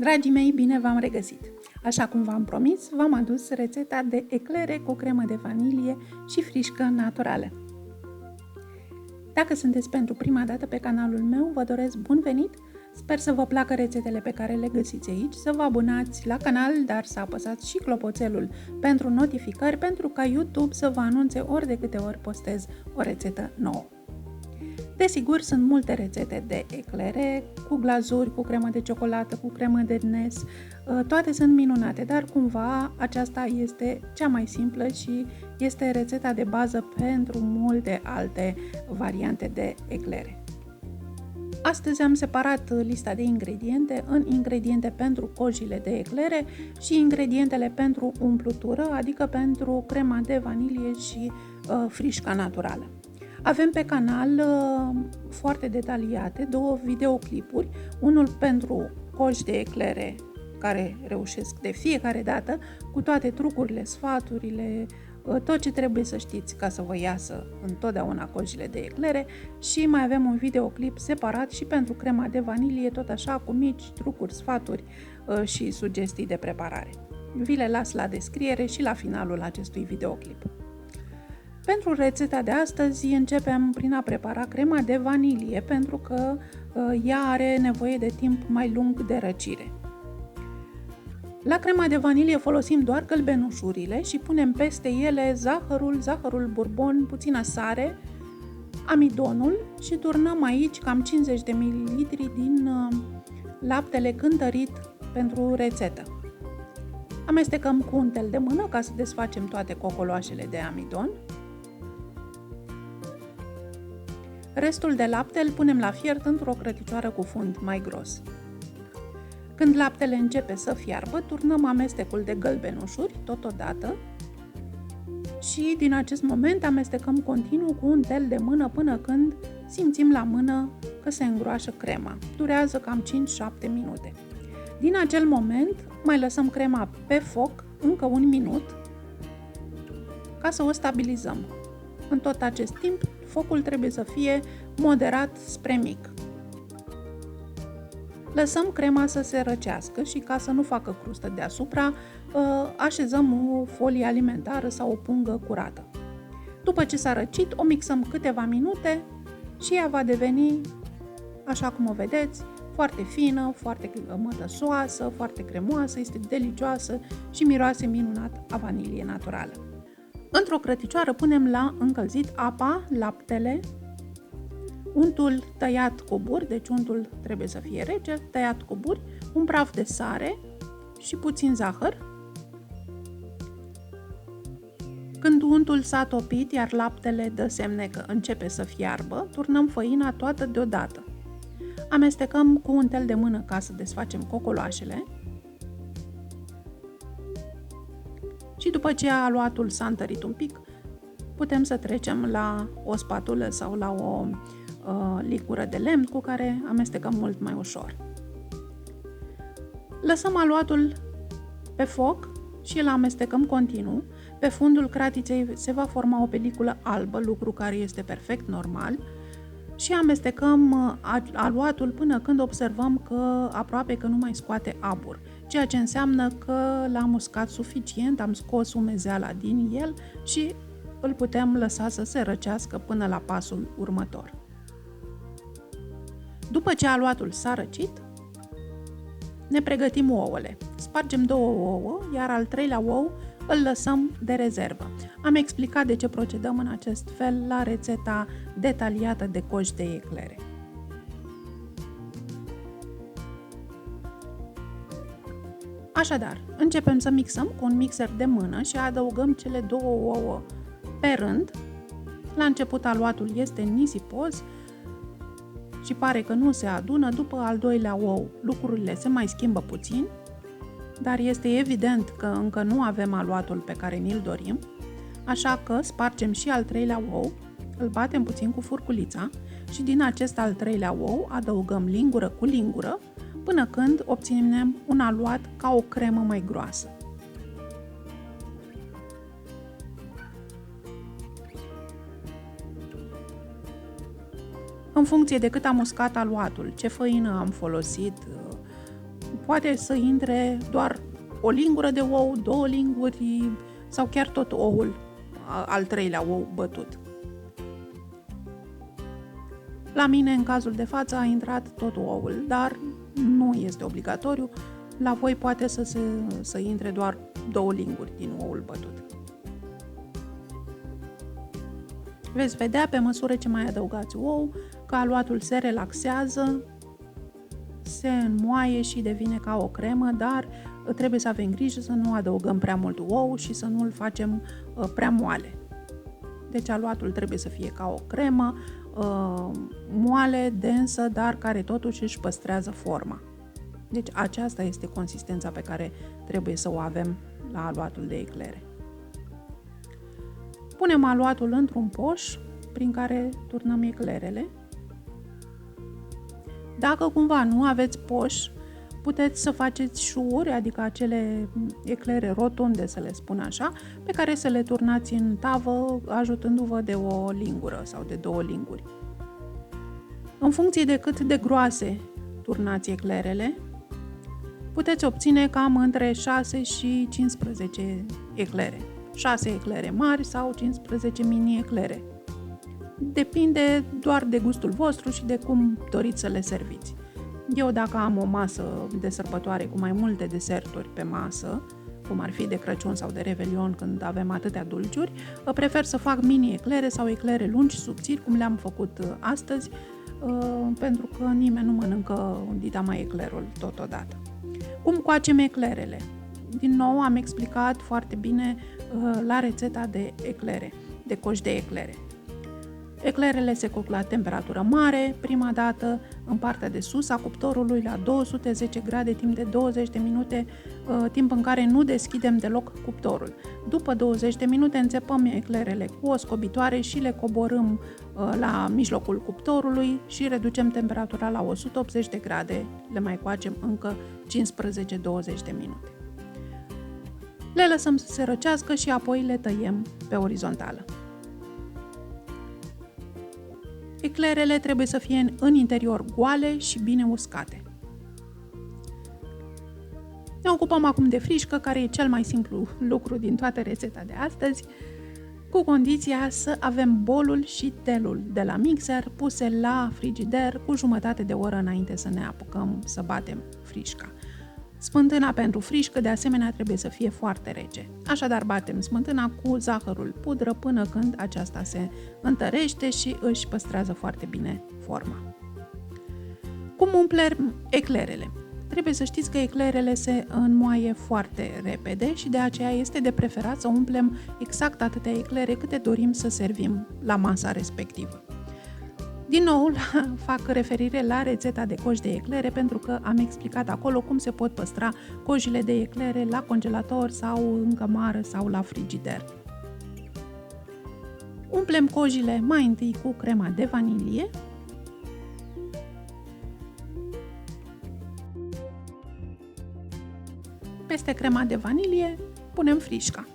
Dragii mei, bine v-am regăsit! Așa cum v-am promis, v-am adus rețeta de eclere cu cremă de vanilie și frișcă naturală. Dacă sunteți pentru prima dată pe canalul meu, vă doresc bun venit! Sper să vă placă rețetele pe care le găsiți aici, să vă abonați la canal, dar să apăsați și clopoțelul pentru notificări, pentru ca YouTube să vă anunțe ori de câte ori postez o rețetă nouă. Desigur, sunt multe rețete de eclere, cu glazuri, cu cremă de ciocolată, cu cremă de nes, toate sunt minunate, dar cumva aceasta este cea mai simplă și este rețeta de bază pentru multe alte variante de eclere. Astăzi am separat lista de ingrediente în ingrediente pentru cojile de eclere și ingredientele pentru umplutură, adică pentru crema de vanilie și frișca naturală. Avem pe canal foarte detaliate două videoclipuri, unul pentru coji de eclere care reușesc de fiecare dată, cu toate trucurile, sfaturile, tot ce trebuie să știți ca să vă iasă întotdeauna cojile de eclere, și mai avem un videoclip separat și pentru crema de vanilie, tot așa cu mici trucuri, sfaturi și sugestii de preparare. Vi le las la descriere și la finalul acestui videoclip. Pentru rețeta de astăzi începem prin a prepara crema de vanilie, pentru că ea are nevoie de timp mai lung de răcire. La crema de vanilie folosim doar gălbenușurile și punem peste ele zahărul bourbon, puțină sare, amidonul și turnăm aici cam 50 de ml din laptele cântărit pentru rețetă. Amestecăm cu un tel de mână ca să desfacem toate cocoloașele de amidon. Restul de lapte îl punem la fiert într-o crăticioară cu fund mai gros. Când laptele începe să fiarbă, turnăm amestecul de gălbenușuri totodată și din acest moment amestecăm continuu cu un tel de mână până când simțim la mână că se îngroașă crema. Durează cam 5-7 minute. Din acel moment mai lăsăm crema pe foc încă un minut ca să o stabilizăm. În tot acest timp, focul trebuie să fie moderat spre mic. Lăsăm crema să se răcească și, ca să nu facă crustă deasupra, așezăm o folie alimentară sau o pungă curată. După ce s-a răcit, o mixăm câteva minute și ea va deveni, așa cum o vedeți, foarte fină, foarte mătăsoasă, foarte cremoasă, este delicioasă și miroase minunat a vanilie naturală. Într-o crăticioară punem la încălzit apa, laptele, untul tăiat cuburi, deci untul trebuie să fie rece, tăiat cuburi, un praf de sare și puțin zahăr. Când untul s-a topit, iar laptele dă semne că începe să fiarbă, turnăm făina toată deodată. Amestecăm cu un tel de mână ca să desfacem cocoloașele. Și după ce aluatul s-a întărit un pic, putem să trecem la o spatulă sau la o licură de lemn cu care amestecăm mult mai ușor. Lăsăm aluatul pe foc și îl amestecăm continuu. Pe fundul cratiței se va forma o peliculă albă, lucru care este perfect normal, și amestecăm aluatul până când observăm că aproape că nu mai scoate abur, ceea ce înseamnă că l-am uscat suficient, am scos umezeala din el și îl putem lăsa să se răcească până la pasul următor. După ce aluatul s-a răcit, ne pregătim ouăle. Spargem 2 ouă, iar al 3-lea ou îl lăsăm de rezervă. Am explicat de ce procedăm în acest fel la rețeta detaliată de coji de eclere. Așadar, începem să mixăm cu un mixer de mână și adăugăm cele 2 ouă pe rând. La început aluatul este nisipos și pare că nu se adună. După al 2-lea ou lucrurile se mai schimbă puțin, dar este evident că încă nu avem aluatul pe care ni-l dorim, așa că spargem și al 3-lea ou, îl batem puțin cu furculița și din acest al 3-lea ou adăugăm lingură cu lingură până când obținem un aluat ca o cremă mai groasă. În funcție de cât am uscat aluatul, ce făină am folosit, poate să intre doar o lingură de ou, 2 linguri sau chiar tot oul, al 3-lea ou bătut. La mine, în cazul de față, a intrat tot oul, dar nu este obligatoriu. La voi poate să intre doar 2 linguri din oul bătut. Veți vedea pe măsură ce mai adăugați ou că aluatul se relaxează, se înmoaie și devine ca o cremă, dar trebuie să avem grijă să nu adăugăm prea mult ou și să nu-l facem prea moale. Deci aluatul trebuie să fie ca o cremă, moale, densă, dar care totuși își păstrează forma. Deci aceasta este consistența pe care trebuie să o avem la aluatul de eclere. Punem aluatul într-un poș prin care turnăm eclerele. Dacă cumva nu aveți poș, puteți să faceți șuuri, adică acele eclere rotunde, să le spun așa, pe care să le turnați în tavă, ajutându-vă de o lingură sau de 2 linguri. În funcție de cât de groase turnați eclerele, puteți obține cam între 6 și 15 eclere. 6 eclere mari sau 15 mini-eclere. Depinde doar de gustul vostru și de cum doriți să le serviți. Eu, dacă am o masă de sărbătoare cu mai multe deserturi pe masă, cum ar fi de Crăciun sau de Revelion, când avem atâtea dulciuri, prefer să fac mini-eclere sau eclere lungi, subțiri, cum le-am făcut astăzi, pentru că nimeni nu mănâncă ditama eclerul totodată. Cum coacem eclerele? Din nou am explicat foarte bine la rețeta de eclere, de coș de eclere. Eclerele se coc la temperatură mare, prima dată în partea de sus a cuptorului la 210 grade timp de 20 de minute, timp în care nu deschidem deloc cuptorul. După 20 de minute înțepăm eclerele cu o scobitoare și le coborâm la mijlocul cuptorului și reducem temperatura la 180 de grade, le mai coacem încă 15-20 de minute. Le lăsăm să se răcească și apoi le tăiem pe orizontală. Eclerele trebuie să fie în interior goale și bine uscate. Ne ocupăm acum de frișcă, care e cel mai simplu lucru din toată rețeta de astăzi, cu condiția să avem bolul și telul de la mixer puse la frigider cu jumătate de oră înainte să ne apucăm să batem frișca. Smântâna pentru frișcă, de asemenea, trebuie să fie foarte rece. Așadar, batem smântâna cu zahărul pudră până când aceasta se întărește și își păstrează foarte bine forma. Cum umplem eclerele? Trebuie să știți că eclerele se înmoaie foarte repede și de aceea este de preferat să umplem exact atâtea eclere câte dorim să servim la masa respectivă. Din nou, fac referire la rețeta de coși de eclere pentru că am explicat acolo cum se pot păstra cojile de eclere la congelator sau în cămară sau la frigider. Umplem cojile mai întâi cu crema de vanilie. Peste crema de vanilie punem frișca.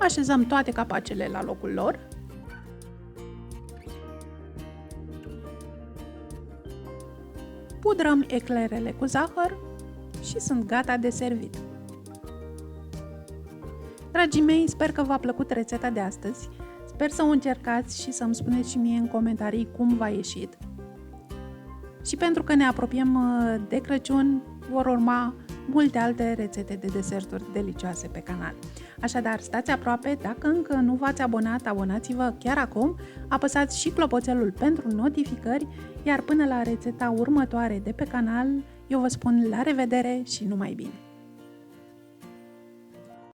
Așezăm toate capacele la locul lor. Pudrăm eclerele cu zahăr și sunt gata de servit. Dragii mei, sper că v-a plăcut rețeta de astăzi. Sper să o încercați și să-mi spuneți și mie în comentarii cum v-a ieșit. Și pentru că ne apropiem de Crăciun, vor urma multe alte rețete de deserturi delicioase pe canal. Așadar, stați aproape, dacă încă nu v-ați abonat, abonați-vă chiar acum, apăsați și clopoțelul pentru notificări, iar până la rețeta următoare de pe canal, eu vă spun la revedere și numai bine!